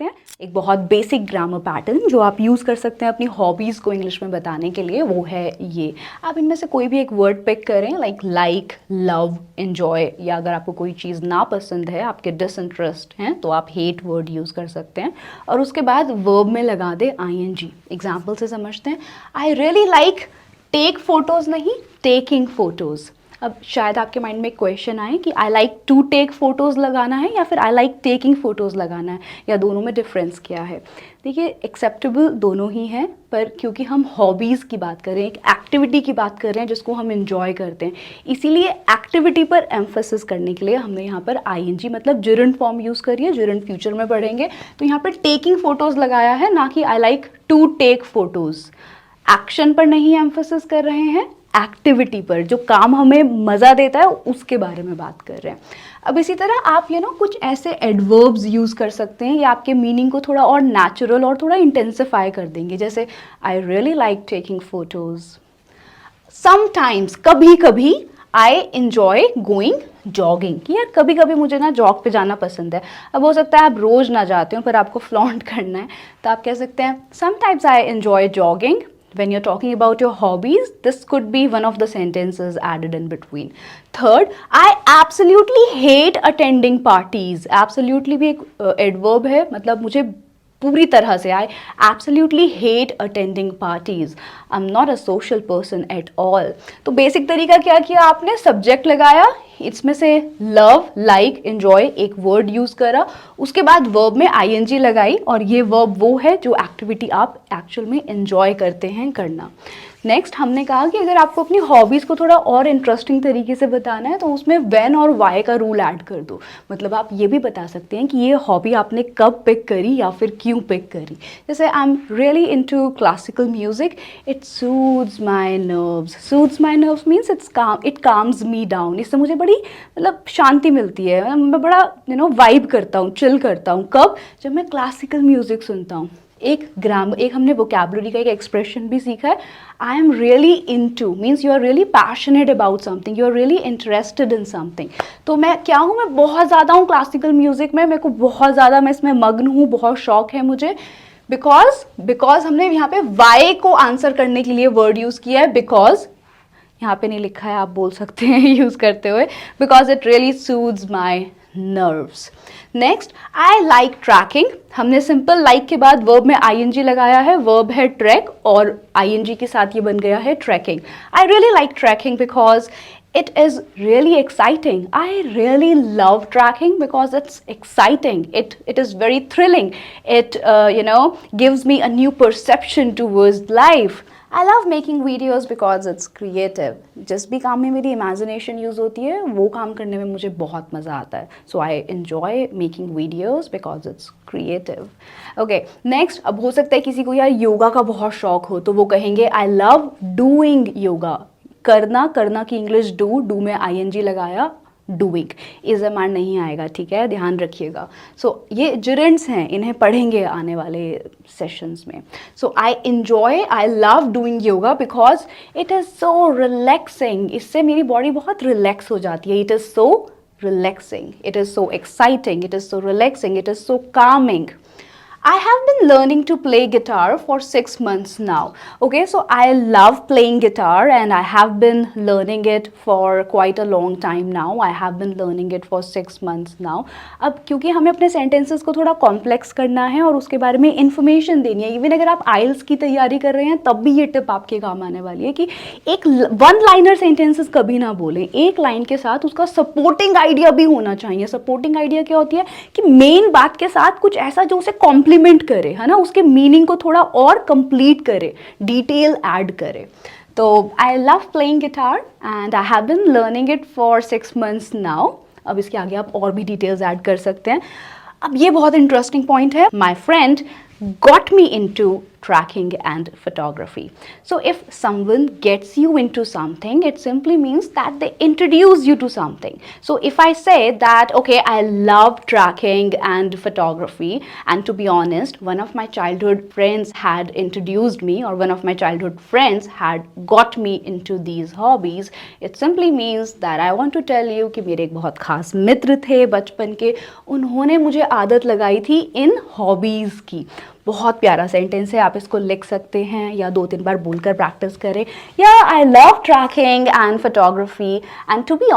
हैं एक बहुत बेसिक ग्रामर पैटर्न जो आप यूज़ कर सकते हैं अपनी हॉबीज़ को इंग्लिश में बताने के लिए, वो है ये। आप इनमें से कोई भी एक वर्ड पिक करें, लाइक, लव, एन्जॉय, या अगर आपको कोई चीज़ ना पसंद है, आपके डिसइंटरेस्ट हैं, तो आप हेट वर्ड यूज़ कर सकते हैं और उसके बाद वर्ब में लगा दे ing। एग्जाम्पल से समझते हैं। I really like take photos, नहीं टेकिंग फ़ोटोज़। अब शायद आपके माइंड में एक क्वेश्चन आए कि I like to take photos लगाना है या फिर आई लाइक टेकिंग फ़ोटोज़ लगाना है, या दोनों में डिफरेंस क्या है। देखिए, एक्सेप्टेबल दोनों ही हैं, पर क्योंकि हम हॉबीज़ की बात कर रहे हैं, एक एक्टिविटी की बात कर रहे हैं जिसको हम इन्जॉय करते हैं, इसीलिए एक्टिविटी पर एम्फेसिस करने के लिए हमने यहाँ पर ing मतलब जुरंड फॉर्म यूज़ करी है। जुरंड फ्यूचर में पढ़ेंगे तो यहाँ पर टेकिंग फ़ोटोज़ लगाया है, ना कि I like to take photos. Action पर नहीं एम्फेसिस कर रहे हैं, एक्टिविटी पर, जो काम हमें मज़ा देता है उसके बारे में बात कर रहे हैं। अब इसी तरह आप कुछ ऐसे एडवर्ब्स यूज़ कर सकते हैं, या आपके मीनिंग को थोड़ा और नेचुरल और थोड़ा इंटेंसिफाई कर देंगे। जैसे आई really like taking photos. Sometimes, कभी कभी, आई इन्जॉय गोइंग जॉगिंग, कि यार कभी कभी मुझे ना जॉग पे जाना पसंद है। अब हो सकता है आप रोज़ ना जाते हो पर आपको फ्लॉन्ट करना है, तो आप कह सकते हैं sometimes I enjoy jogging. When you're talking about your hobbies, this could be one of the sentences added in between. Third, I absolutely hate attending parties. Absolutely भी एक adverb है, मतलब मुझे पूरी तरह से, I absolutely hate attending parties, I am not a social person at all. तो basic तरीका क्या किया आपने, सब्जेक्ट लगाया, इसमें से लव, लाइक, एन्जॉय एक वर्ड यूज़ करा, उसके बाद वर्ब में ing लगाई, और ये वर्ब वो है जो एक्टिविटी आप एक्चुअल में एन्जॉय करते हैं करना। नेक्स्ट हमने कहा कि अगर आपको अपनी हॉबीज़ को थोड़ा और इंटरेस्टिंग तरीके से बताना है तो उसमें व्हेन और वाई का रूल ऐड कर दो। मतलब आप ये भी बता सकते हैं कि ये हॉबी आपने कब पिक करी या फिर क्यों पिक करी। जैसे आई am really into classical music, it soothes my nerves. Soothes my nerves means it calms me down. इससे मुझे बड़ी शांति मिलती है, मैं बड़ा वाइब करता हूँ, चिल करता हूँ। कब? जब मैं क्लासिकल म्यूजिक सुनता हूँ। एक हमने वोकैबुलरी का एक एक्सप्रेशन भी सीखा है, I am really into means you are really passionate about something, you are really interested in something. तो मैं क्या हूँ, मैं बहुत ज़्यादा हूँ क्लासिकल म्यूजिक में, मेरे को बहुत ज़्यादा, मैं इसमें मग्न हूँ, बहुत शौक है मुझे। बिकॉज हमने यहाँ पे वाई को आंसर करने के लिए वर्ड यूज़ किया है, बिकॉज यहाँ पे नहीं लिखा है, आप बोल सकते हैं यूज़ करते हुए, because it really soothes my nerves. Next, I like trekking. हमने सिंपल लाइक के बाद वर्ब में ing लगाया है, वर्ब है ट्रैक, और ing के साथ ये बन गया है trekking. I really like trekking because it is really exciting. I really love trekking because it's exciting. It is very thrilling. It gives me a new perception towards life. I love making videos because it's creative. जिस भी काम में मेरी imagination use होती है वो काम करने में मुझे बहुत मज़ा आता है. So I enjoy making videos because it's creative. Okay, next, अब हो सकता है किसी को यार योगा का बहुत शौक हो तो वो कहेंगे I love doing yoga. करना की इंग्लिश डू में ing लगाया, डूइंग। इज़-ए-मैन नहीं आएगा, ठीक है, ध्यान रखिएगा। सो ये जिरेंट्स हैं, इन्हें पढ़ेंगे आने वाले सेशंस में। So I love doing yoga because it is so relaxing. इससे मेरी बॉडी बहुत रिलैक्स हो जाती है। It is so relaxing, it is so exciting, it is so relaxing, it is so calming. I have been learning to play guitar for 6 months now. Okay, so I love playing guitar and I have been learning it for quite a long time now. I have been learning it for 6 months now. अब क्योंकि हमें अपने sentences को थोड़ा complex करना है और उसके बारे में information देनी है, even अगर आप IELTS की तैयारी कर रहे हैं तब भी ये टिप आपके काम आने वाली है कि एक वन लाइनर सेंटेंसेस कभी ना बोलें। एक लाइन के साथ उसका सपोर्टिंग आइडिया भी होना चाहिए। सपोर्टिंग आइडिया क्या होती है कि मेन बात के साथ कुछ ऐसा जो उसे कॉम्प्लीमेंट करे, है ना, उसके मीनिंग को थोड़ा और कंप्लीट करे, डिटेल ऐड करे। तो I love playing guitar and I have been learning it for 6 months now. अब इसके आगे आप और भी डिटेल्स ऐड कर सकते हैं। अब ये बहुत इंटरेस्टिंग पॉइंट है, my friend got me into tracking and photography. So if someone gets you into something, it simply means that they introduce you to something. So if I say that, okay, I love tracking and photography, and to be honest, one of my childhood friends had introduced me, or one of my childhood friends had got me into these hobbies, it simply means that I want to tell you कि मेरे एक बहुत खास मित्र थे बचपन के, उन्होंने मुझे आदत लगाई थी इन हॉबीज़ की. बहुत प्यारा सेंटेंस है, आप इसको लिख सकते हैं या 2-3 बार बोलकर प्रैक्टिस करें. या I love trekking and photography and to be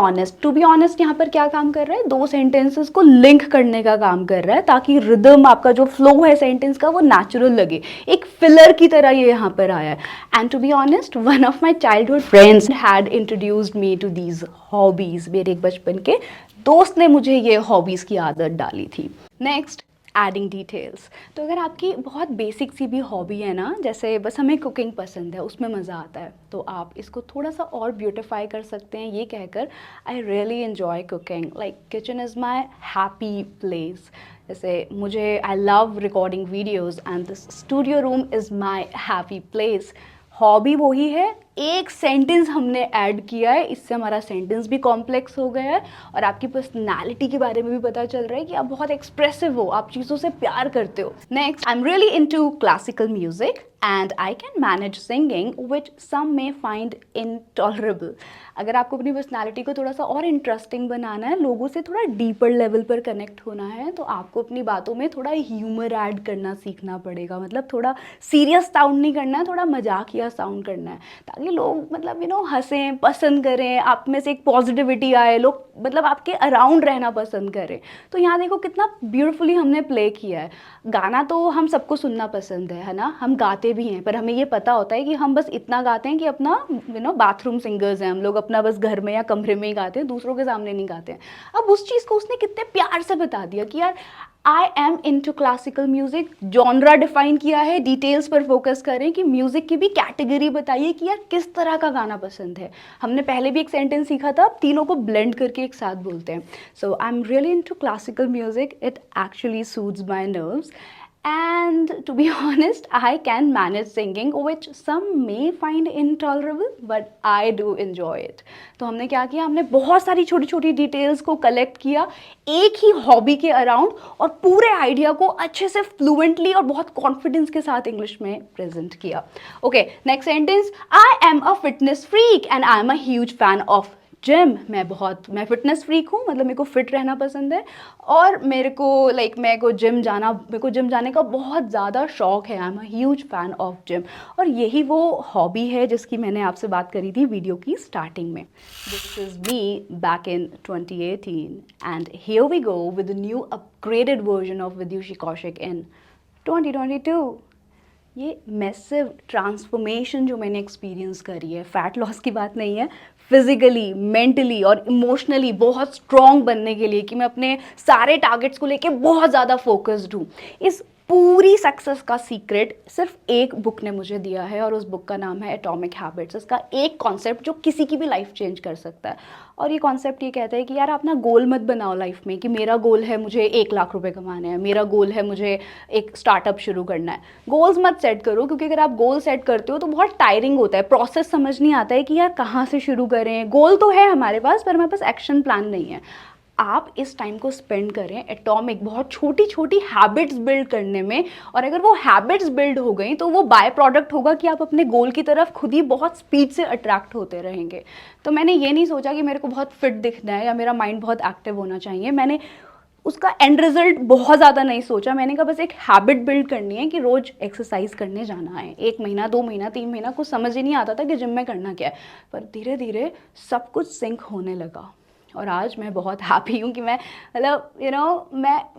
honest यहाँ पर क्या काम कर रहा है, 2 सेंटेंसेस को लिंक करने का काम कर रहा है, ताकि रिदम, आपका जो फ्लो है सेंटेंस का, वो नेचुरल लगे. एक फिलर की तरह ये यहाँ पर आया है. And to be honest, one of my childhood friends had introduced me to these hobbies. मेरे एक बचपन के दोस्त ने मुझे ये हॉबीज़ की आदत डाली थी. Next, adding details. तो अगर आपकी बहुत बेसिक सी भी हॉबी है ना, जैसे बस हमें कुकिंग पसंद है, उसमें मज़ा आता है, तो आप इसको थोड़ा सा और ब्यूटिफाई कर सकते हैं ये कहकर, I really enjoy cooking, like kitchen is my happy place. जैसे मुझे, I love recording videos and this studio room is my happy place. Hobby वही है, एक सेंटेंस हमने ऐड किया है, इससे हमारा सेंटेंस भी कॉम्प्लेक्स हो गया है और आपकी पर्सनालिटी के बारे में भी पता चल रहा है कि आप बहुत एक्सप्रेसिव हो, आप चीज़ों से प्यार करते हो. Next, I am really into classical music and I can manage singing, which some may find intolerable. अगर आपको अपनी पर्सनालिटी को थोड़ा सा और इंटरेस्टिंग बनाना है, लोगों से थोड़ा डीपर लेवल पर कनेक्ट होना है, तो आपको अपनी बातों में थोड़ा ह्यूमर ऐड करना सीखना पड़ेगा. मतलब थोड़ा सीरियस साउंड नहीं करना है, थोड़ा मजाकिया साउंड करना है, ताकि लोग मतलब हंसें, पसंद करें, आप में से एक पॉजिटिविटी आए, लोग मतलब आपके अराउंड रहना पसंद करें. तो यहाँ देखो कितना ब्यूटीफुली हमने प्ले किया है. गाना तो हम सबको सुनना पसंद है ना, हम गाते भी हैं, पर हमें ये पता होता है कि हम बस इतना गाते हैं कि अपना बाथरूम सिंगर्स हैं हम लोग, अपना बस घर में या कमरे में ही गाते हैं, दूसरों के सामने नहीं गाते हैं. अब उस चीज़ को उसने कितने प्यार से बता दिया कि यार I am into classical music, genre define किया है, डिटेल्स पर फोकस करें कि म्यूजिक की भी कैटेगरी बताइए कि यार किस तरह का गाना पसंद है. हमने पहले भी एक सेंटेंस सीखा था, तीनों को ब्लेंड करके एक साथ बोलते हैं. So I am really into classical music, it actually soothes my nerves. And to be honest, I can manage singing, which some may find intolerable, but I do enjoy it. तो हमने क्या किया, हमने बहुत सारी छोटी छोटी डिटेल्स को कलेक्ट किया एक ही हॉबी के अराउंड, और पूरे आइडिया को अच्छे से फ्लुएंटली और बहुत कॉन्फिडेंस के साथ इंग्लिश में प्रेजेंट किया. Okay, next sentence, I am a fitness freak and I am a huge fan of gym. मैं फिटनेस फ्रीक हूँ, मतलब मेरे को फिट रहना पसंद है, और मेरे को जिम जाने का बहुत ज़्यादा शौक है. I am a huge fan of gym. और यही वो हॉबी है जिसकी मैंने आपसे बात करी थी वीडियो की स्टार्टिंग में. This is me back in 2018 and here we go with new upgraded version of Vidyushi Kaushik in 2022. ये मैसिव ट्रांसफॉर्मेशन जो मैंने एक्सपीरियंस करी है, फैट लॉस की बात नहीं है, फिजिकली, मेंटली और इमोशनली बहुत स्ट्रॉन्ग बनने के लिए, कि मैं अपने सारे टारगेट्स को लेके बहुत ज़्यादा फोकस्ड हूँ. इस पूरी सक्सेस का सीक्रेट सिर्फ एक बुक ने मुझे दिया है, और उस बुक का नाम है एटॉमिक हैबिट्स. इसका एक कॉन्सेप्ट जो किसी की भी लाइफ चेंज कर सकता है, और ये कॉन्सेप्ट ये कहता है कि यार अपना गोल मत बनाओ लाइफ में कि मेरा गोल है मुझे 1 लाख रुपए कमाने हैं, मेरा गोल है मुझे एक स्टार्टअप शुरू करना है. गोल्स मत सेट करो, क्योंकि अगर आप गोल सेट करते हो तो बहुत टायरिंग होता है, प्रोसेस समझ नहीं आता है कि यार कहाँ से शुरू करें. गोल तो है हमारे पास, पर हमारे पास एक्शन प्लान नहीं है. आप इस टाइम को स्पेंड करें एटॉमिक बहुत छोटी छोटी हैबिट्स बिल्ड करने में, और अगर वो हैबिट्स बिल्ड हो गई तो वो बाय प्रोडक्ट होगा कि आप अपने गोल की तरफ खुद ही बहुत स्पीड से अट्रैक्ट होते रहेंगे. तो मैंने ये नहीं सोचा कि मेरे को बहुत फिट दिखना है या मेरा माइंड बहुत एक्टिव होना चाहिए, मैंने उसका एंड रिजल्ट बहुत ज़्यादा नहीं सोचा. मैंने कहा बस एक हैबिट बिल्ड करनी है कि रोज़ एक्सरसाइज करने जाना है. 1 महीना, 2 महीना, 3 महीना कुछ समझ ही नहीं आता था कि जिम में करना क्या है, पर धीरे धीरे सब कुछ सिंक होने लगा. और आज मैं बहुत हैप्पी हूँ कि मैं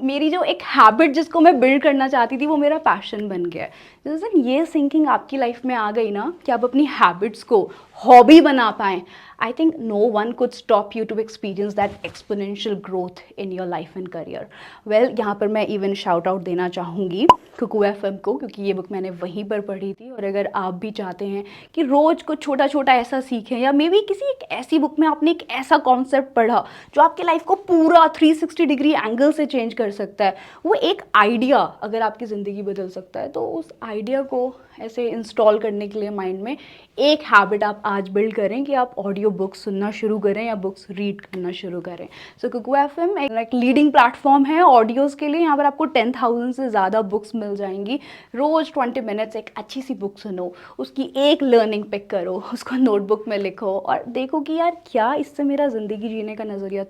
मेरी जो एक हैबिट जिसको मैं बिल्ड करना चाहती थी वो मेरा पैशन बन गया है. जैसे ये सिंकिंग आपकी लाइफ में आ गई ना कि आप अपनी हैबिट्स को हॉबी बना पाएँ, I think no one could stop you to experience that exponential growth in your life and career. Well, यहाँ पर मैं even shout out देना चाहूँगी कुकू एफएम को, क्योंकि ये बुक मैंने वहीं पर पढ़ी थी। और अगर आप भी चाहते हैं कि रोज़ कुछ छोटा छोटा ऐसा सीखें, या मे बी किसी एक ऐसी बुक में आपने एक ऐसा कॉन्सेप्ट पढ़ा जो आपकी लाइफ को पूरा 360 डिग्री एंगल से चेंज कर सकता है, वो एक आइडिया अगर आपकी ज़िंदगी बदल सकता है, तो उस आइडिया को ऐसे इंस्टॉल करने के लिए माइंड में एक हैबिट आप आज बिल्ड करें कि आप ऑडियो बुक्स सुनना शुरू करें या बुक्स रीड करना शुरू करें। सो कुकू एफएम एक लीडिंग प्लेटफॉर्म है ऑडियोज़ के लिए। यहाँ पर आपको 10,000 से ज़्यादा बुक्स मिल जाएंगी। रोज़ 20 मिनट्स एक अच्छी सी बुक सुनो, उसकी एक लर्निंग पिक करो, उसको नोटबुक में लिखो और देखो कि यार क्या इससे मेरा ज़िंदगी जीने का नज़रिया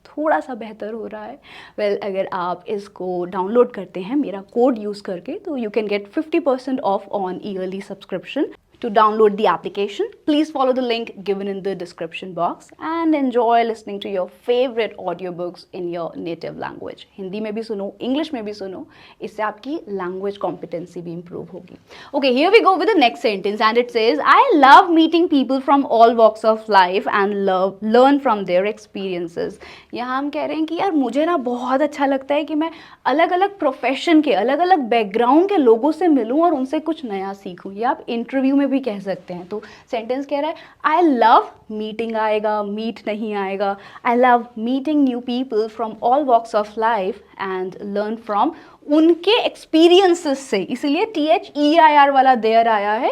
थोड़ा सा बेहतर हो रहा है। वेल, अगर आप इसको डाउनलोड करते हैं मेरा कोड यूज़ करके, तो you can get 50% of on yearly subscription. To download the application, please follow the link given in the description box and enjoy listening to your favorite audiobooks in your native language. Hindi में भी सुनो, English में भी सुनो, इससे आपकी language competency भी improve होगी. Okay, here we go with the next sentence and it says, I love meeting people from all walks of life and learn from their experiences. यहाँ हम कह रहे हैं कि यार मुझे ना बहुत अच्छा लगता है कि मैं अलग अलग प्रोफेशन के, अलग अलग बैकग्राउंड के लोगों से मिलूं और उनसे कुछ नया सीखूं। या आप इंटरव्यू में भी कह सकते हैं। तो सेंटेंस कह रहा है आई लव, मीटिंग आएगा, मीट नहीं आएगा, I love meeting new people from all walks of life and learn from उनके एक्सपीरियंसेस से, इसीलिए THEIR वाला देयर आया है,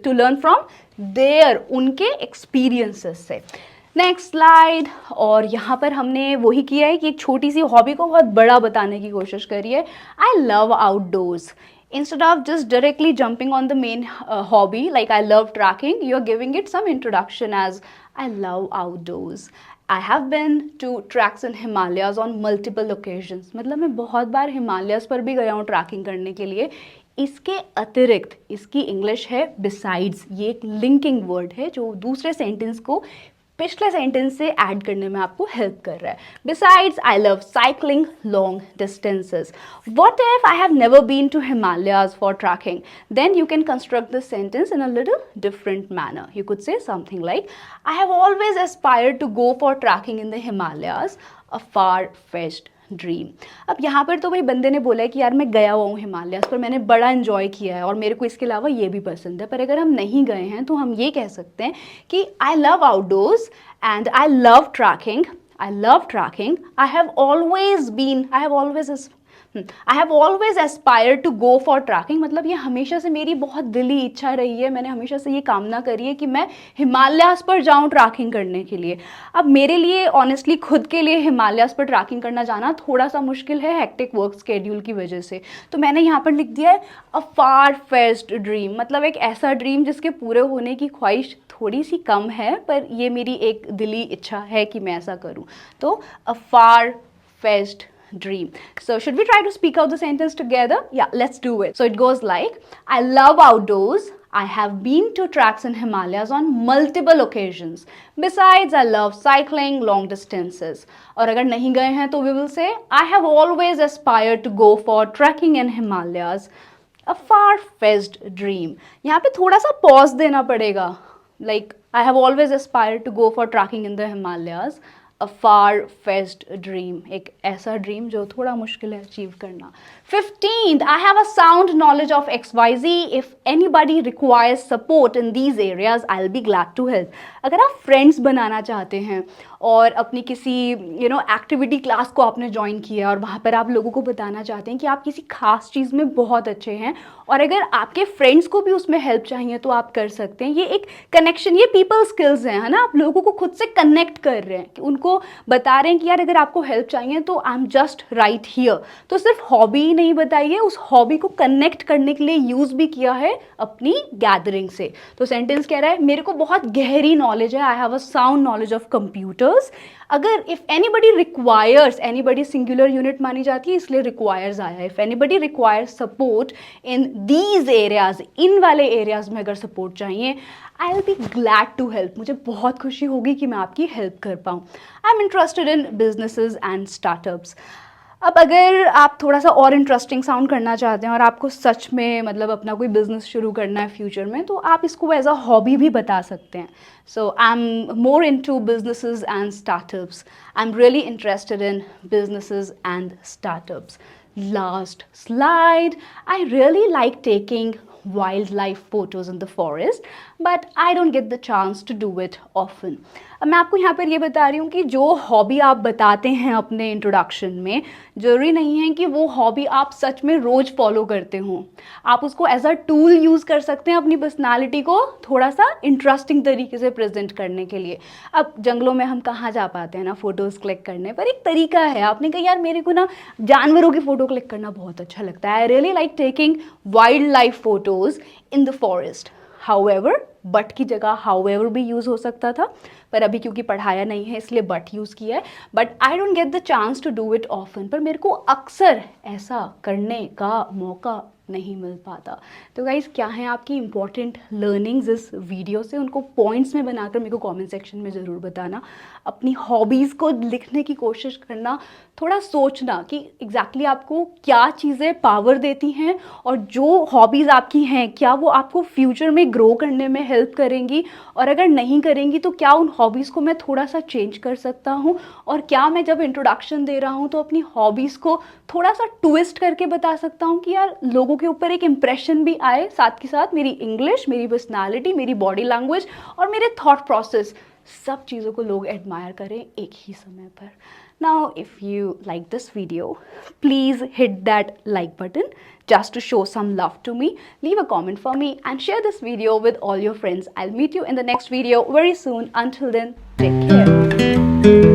टू लर्न फ्रॉम देयर, उनके एक्सपीरियंसेस से। Next slide. और यहाँ पर हमने वही किया है कि एक छोटी सी हॉबी को बहुत बड़ा बताने की कोशिश करी है। I love outdoors. Instead of just directly jumping on the main hobby, like I love tracking, you're giving it some introduction as I love outdoors. I have been to tracks in Himalayas on multiple occasions. मतलब मैं बहुत बार Himalayas पर भी गया हूँ trekking करने के लिए। इसके अतिरिक्त इसकी इंग्लिश है besides, ये एक लिंकिंग वर्ड है जो दूसरे सेंटेंस को पिछले सेंटेंस से ऐड करने में आपको हेल्प कर रहा है। Besides I love cycling long distances. What if I have never been to Himalayas for trekking? Then you can construct this sentence in a little different manner. You could say something like I have always aspired to go for trekking in the Himalayas, a far fetched dream. अब यहाँ पर तो भाई बंदे ने बोला है कि यार मैं गया हुआ हूँ हिमालयास पर, मैंने बड़ा इन्जॉय किया है और मेरे को इसके अलावा ये भी पसंद है। पर अगर हम नहीं गए हैं तो हम ये कह सकते हैं कि I love outdoors and I love trekking, I have always aspired to go for trekking. मतलब ये हमेशा से मेरी बहुत दिली इच्छा रही है, मैंने हमेशा से ये कामना करी है कि मैं हिमालयास पर जाऊं ट्रैकिंग करने के लिए। अब मेरे लिए ऑनेस्टली खुद के लिए हिमालयास पर ट्रैकिंग करना जाना थोड़ा सा मुश्किल है हेक्टिक वर्क स्केड्यूल की वजह से। तो मैंने यहाँ पर लिख दिया है अ फार फेच्ड ड्रीम, मतलब एक ऐसा ड्रीम जिसके पूरे होने की ख्वाहिश थोड़ी सी कम है, पर ये मेरी एक दिली इच्छा है कि मैं ऐसा करूँ। तो a far fetched dream. So should we try to speak out the sentence together? Yeah, let's do it. So it goes like, I love outdoors. I have been to tracks in Himalayas on multiple occasions. Besides, I love cycling long distances. और अगर नहीं गए हैं तो we will say, I have always aspired to go for trekking in Himalayas, a far-fetched dream. यहाँ पे थोड़ा सा pause देना पड़ेगा. Like, I have always aspired to go for trekking in the Himalayas, a far-fetched dream, एक ऐसा dream जो थोड़ा मुश्किल है अचीव करना। 15th, I have a sound knowledge of XYZ. If anybody requires support in these areas, I'll be glad to help. अगर आप friends बनाना चाहते हैं और अपनी किसी एक्टिविटी क्लास को आपने ज्वाइन किया और वहाँ पर आप लोगों को बताना चाहते हैं कि आप किसी खास चीज़ में बहुत अच्छे हैं और अगर आपके फ्रेंड्स को भी उसमें हेल्प चाहिए तो आप कर सकते हैं। ये एक कनेक्शन, ये पीपल स्किल्स हैं, है ना। आप लोगों को खुद से कनेक्ट कर रहे हैं, कि उनको बता रहे हैं कि यार अगर आपको हेल्प चाहिए तो I am just right here. तो सिर्फ हॉबी नहीं बताई है, उस हॉबी को कनेक्ट करने के लिए यूज़ भी किया है अपनी गैदरिंग से। तो सेंटेंस कह रहा है मेरे को बहुत गहरी नॉलेज है, I have a sound knowledge of computers. अगर if anybody requires, anybody singular unit मानी जाती है इसलिए रिक्वायर्स आया है। If anybody requires support in these areas, इन वाले एरियाज में अगर सपोर्ट चाहिए, I will be glad to help, मुझे बहुत खुशी होगी कि मैं आपकी हेल्प कर पाऊँ। I am interested in businesses and startups. अब अगर आप थोड़ा सा और इंटरेस्टिंग साउंड करना चाहते हैं और आपको सच में मतलब अपना कोई बिजनेस शुरू करना है फ्यूचर में, तो आप इसको एज अ हॉबी भी बता सकते हैं. So I am more into businesses and startups. I am really interested in businesses and startups. Last slide. I really like taking wildlife photos in the forest, but I don't get the chance to do it often. अब मैं आपको यहाँ पर ये बता रही हूँ कि जो हॉबी आप बताते हैं अपने इंट्रोडक्शन में, ज़रूरी नहीं है कि वो हॉबी आप सच में रोज़ फॉलो करते हों. आप उसको एज अ टूल यूज़ कर सकते हैं अपनी पर्सनालिटी को थोड़ा सा इंटरेस्टिंग तरीके से प्रेजेंट करने के लिए. अब जंगलों में हम कहाँ जा पाते हैं ना फ़ोटोज़ क्लिक करने, पर एक तरीका है. आपने कहा यार मेरे को ना जानवरों की फ़ोटो क्लिक करना बहुत अच्छा लगता है. आई really like taking wild life photos in the forest. However, but की जगह हाउएवर भी यूज़ हो सकता था, पर अभी क्योंकि पढ़ाया नहीं है इसलिए बट यूज़ किया है. But I don't get the chance to do it often. पर मेरे को अक्सर ऐसा करने का मौका नहीं मिल पाता. तो गाइज़, क्या है आपकी इंपॉर्टेंट लर्निंग्स इस वीडियो से, उनको पॉइंट्स में बनाकर मेरे को कमेंट सेक्शन में ज़रूर बताना. अपनी हॉबीज़ को लिखने की कोशिश करना, थोड़ा सोचना कि एग्जैक्टली आपको क्या चीज़ें पावर देती हैं, और जो हॉबीज़ आपकी हैं क्या वो आपको फ्यूचर में ग्रो करने में हेल्प करेंगी, और अगर नहीं करेंगी तो क्या उन हॉबीज़ को मैं थोड़ा सा चेंज कर सकता हूँ, और क्या मैं जब इंट्रोडक्शन दे रहा हूँ तो अपनी हॉबीज़ को थोड़ा सा ट्विस्ट करके बता सकता हूँ कि यार लोगों के ऊपर एक इम्प्रेशन भी आए, साथ के साथ मेरी इंग्लिश, मेरी पर्सनालिटी, मेरी बॉडी लैंग्वेज और मेरे थॉट प्रोसेस, सब चीज़ों को लोग एडमायर करें एक ही समय पर. Now, if you like this video, please hit that like button just to show some love to me. Leave a comment for me and share this video with all your friends. I'll meet you in the next video very soon. Until then, take care.